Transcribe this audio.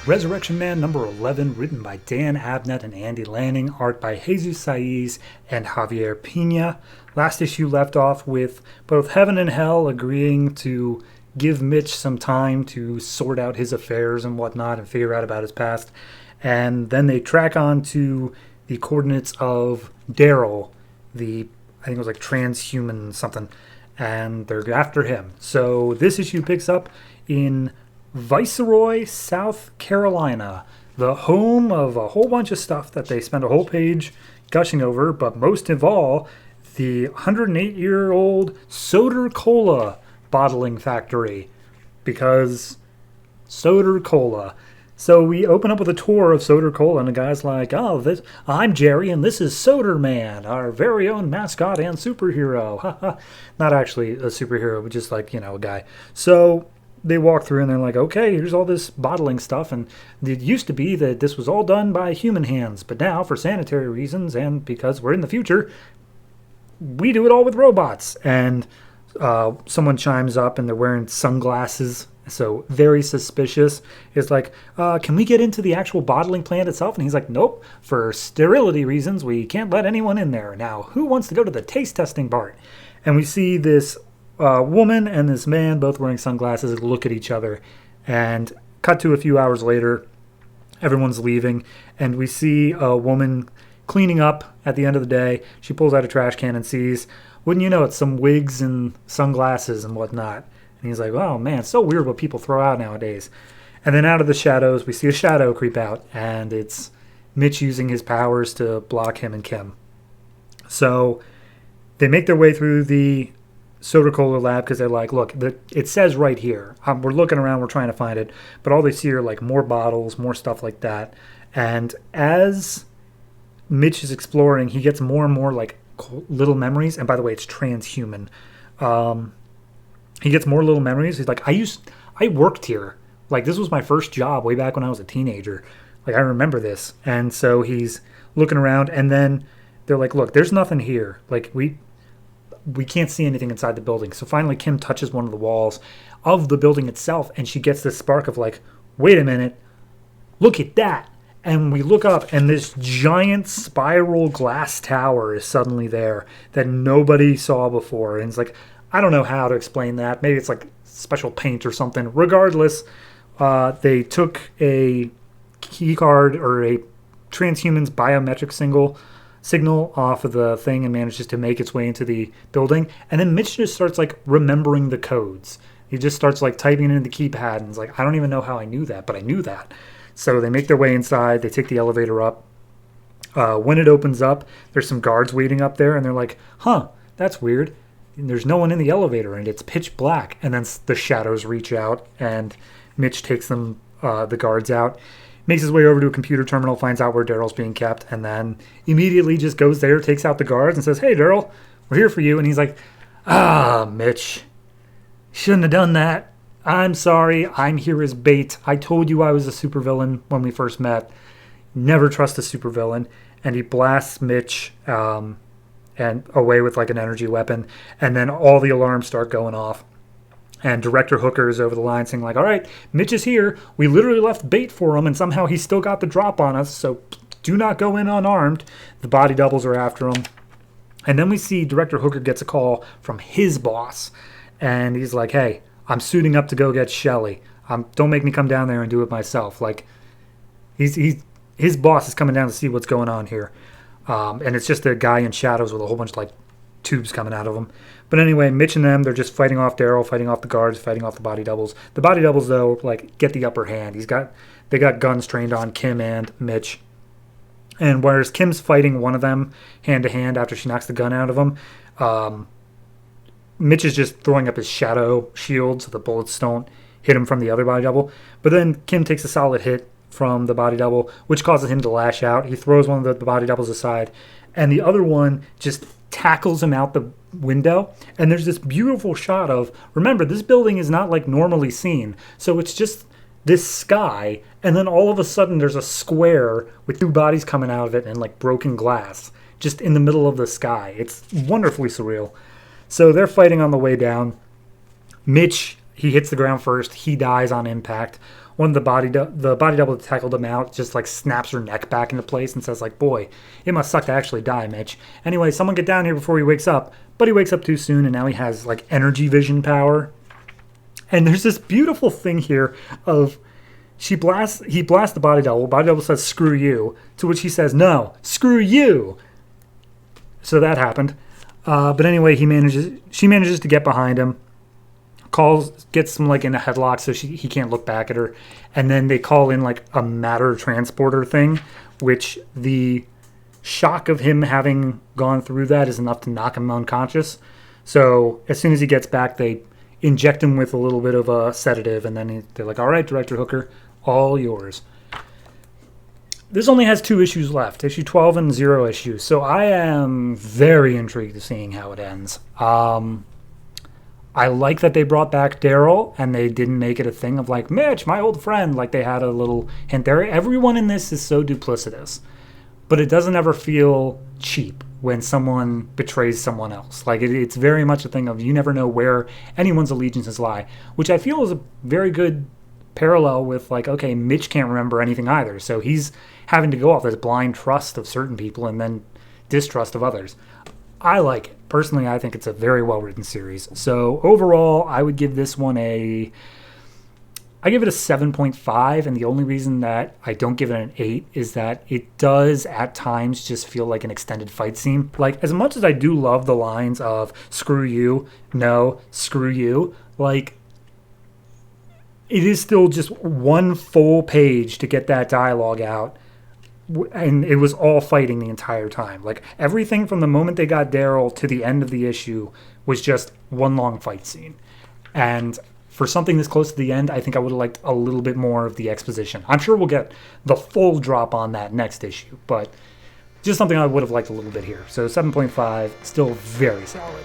Resurrection Man number 11, written by Dan Abnett and Andy Lanning, art by Jesus Saiz and Javier Pina. Last issue left off with both Heaven and Hell agreeing to give Mitch some time to sort out his affairs and whatnot and figure out about his past. And then they track on to the coordinates of Daryl, I think it was like transhuman something, and they're after him. So this issue picks up in Viceroy, South Carolina, the home of a whole bunch of stuff that they spend a whole page gushing over, but most of all, the 108-year-old Soda Cola bottling factory, because Soda Cola. So we open up with a tour of Soda Cola, and the guy's like, I'm Jerry, and this is Soda Man, our very own mascot and superhero. Not actually a superhero, but just like, a guy. So they walk through, and they're like, okay, here's all this bottling stuff, and it used to be that this was all done by human hands, but now, for sanitary reasons, and because we're in the future, we do it all with robots. And someone chimes up, and they're wearing sunglasses, so very suspicious. It's like, can we get into the actual bottling plant itself? And he's like, nope, for sterility reasons, we can't let anyone in there. Now, who wants to go to the taste testing part? And we see this woman and this man, both wearing sunglasses, look at each other. And cut to a few hours later, everyone's leaving, and we see a woman cleaning up at the end of the day. She pulls out a trash can and sees, wouldn't you know it, some wigs and sunglasses and whatnot. And he's like, oh man, it's so weird what people throw out nowadays. And then out of the shadows, we see a shadow creep out, and it's Mitch using his powers to block him and Kim. So they make their way through the Soda Cola lab because they're like, look, it says right here. We're looking around, we're trying to find it, but all they see are like more bottles, more stuff like that. And as Mitch is exploring, he gets more and more like little memories. And by the way, it's transhuman. He gets more little memories. He's like, I worked here. Like, this was my first job way back when I was a teenager. Like, I remember this. And so he's looking around, and then they're like, look, there's nothing here. Like, we can't see anything inside the building. So finally Kim touches one of the walls of the building itself, and she gets this spark of like, wait a minute, look at that. And we look up, and this giant spiral glass tower is suddenly there that nobody saw before. And it's like, I don't know how to explain that. Maybe it's like special paint or something. Regardless, they took a key card or a transhuman's biometric signal off of the thing and manages to make its way into the building. And then Mitch just starts like remembering the codes. He just starts like typing it into the keypad, and it's like, I don't even know how I knew that, but I knew that. So they make their way inside. They take the elevator up. When it opens up, there's some guards waiting up there, and they're like, that's weird. And there's no one in the elevator, and it's pitch black. And then the shadows reach out, and Mitch takes them, the guards out, makes his way over to a computer terminal, finds out where Daryl's being kept, and then immediately just goes there, takes out the guards, and says, hey, Daryl, we're here for you. And he's like, Mitch, shouldn't have done that. I'm sorry. I'm here as bait. I told you I was a supervillain when we first met. Never trust a supervillain. And he blasts Mitch and away with like an energy weapon, and then all the alarms start going off. And Director Hooker is over the line saying like, all right, Mitch is here. We literally left bait for him, and somehow he still got the drop on us, so do not go in unarmed. The body doubles are after him. And then we see Director Hooker gets a call from his boss, and he's like, hey, I'm suiting up to go get Shelly. Don't make me come down there and do it myself. Like, his boss is coming down to see what's going on here. And it's just a guy in shadows with a whole bunch of like tubes coming out of him. But anyway, Mitch and them, they're just fighting off Daryl, fighting off the guards, fighting off the body doubles. The body doubles, though, like, get the upper hand. They got guns trained on Kim and Mitch. And whereas Kim's fighting one of them hand to hand after she knocks the gun out of him, Mitch is just throwing up his shadow shield so the bullets don't hit him from the other body double. But then Kim takes a solid hit from the body double, which causes him to lash out. He throws one of the body doubles aside, and the other one just tackles him out the window. And there's this beautiful shot of, remember, this building is not like normally seen, so it's just this sky, and then all of a sudden there's a square with two bodies coming out of it and like broken glass just in the middle of the sky. It's wonderfully surreal. So they're fighting on the way down. Mitch he hits the ground first. He dies on impact. One of the body double that tackled him out just like snaps her neck back into place and says like, boy, it must suck to actually die, Mitch. Anyway, someone get down here before he wakes up. But he wakes up too soon, and now he has like energy vision power. And there's this beautiful thing here of he blasts the body double. Body double says, screw you. To which he says, no, screw you. So that happened. But anyway, she manages to get behind him. Gets him like in a headlock so he can't look back at her. And then they call in like a matter transporter thing, which the shock of him having gone through that is enough to knock him unconscious. So as soon as he gets back, they inject him with a little bit of a sedative, and then they're like, all right, Director Hooker, all yours. This only has 2 issues left, issue 12 and 0 issues. So I am very intrigued to seeing how it ends. I like that they brought back Daryl and they didn't make it a thing of like, Mitch, my old friend. Like they had a little hint there. Everyone in this is so duplicitous, but it doesn't ever feel cheap when someone betrays someone else. Like it's very much a thing of you never know where anyone's allegiances lie, which I feel is a very good parallel with like, okay, Mitch can't remember anything either. So he's having to go off this blind trust of certain people and then distrust of others. I like it. Personally, I think it's a very well-written series. So overall, I would give this one I give it a 7.5, and the only reason that I don't give it an 8 is that it does at times just feel like an extended fight scene. Like, as much as I do love the lines of, screw you, no, screw you, like, it is still just one full page to get that dialogue out. And it was all fighting the entire time. Like, everything from the moment they got Daryl to the end of the issue was just one long fight scene. And for something this close to the end, I think I would have liked a little bit more of the exposition. I'm sure we'll get the full drop on that next issue, but just something I would have liked a little bit here. So 7.5, still very solid.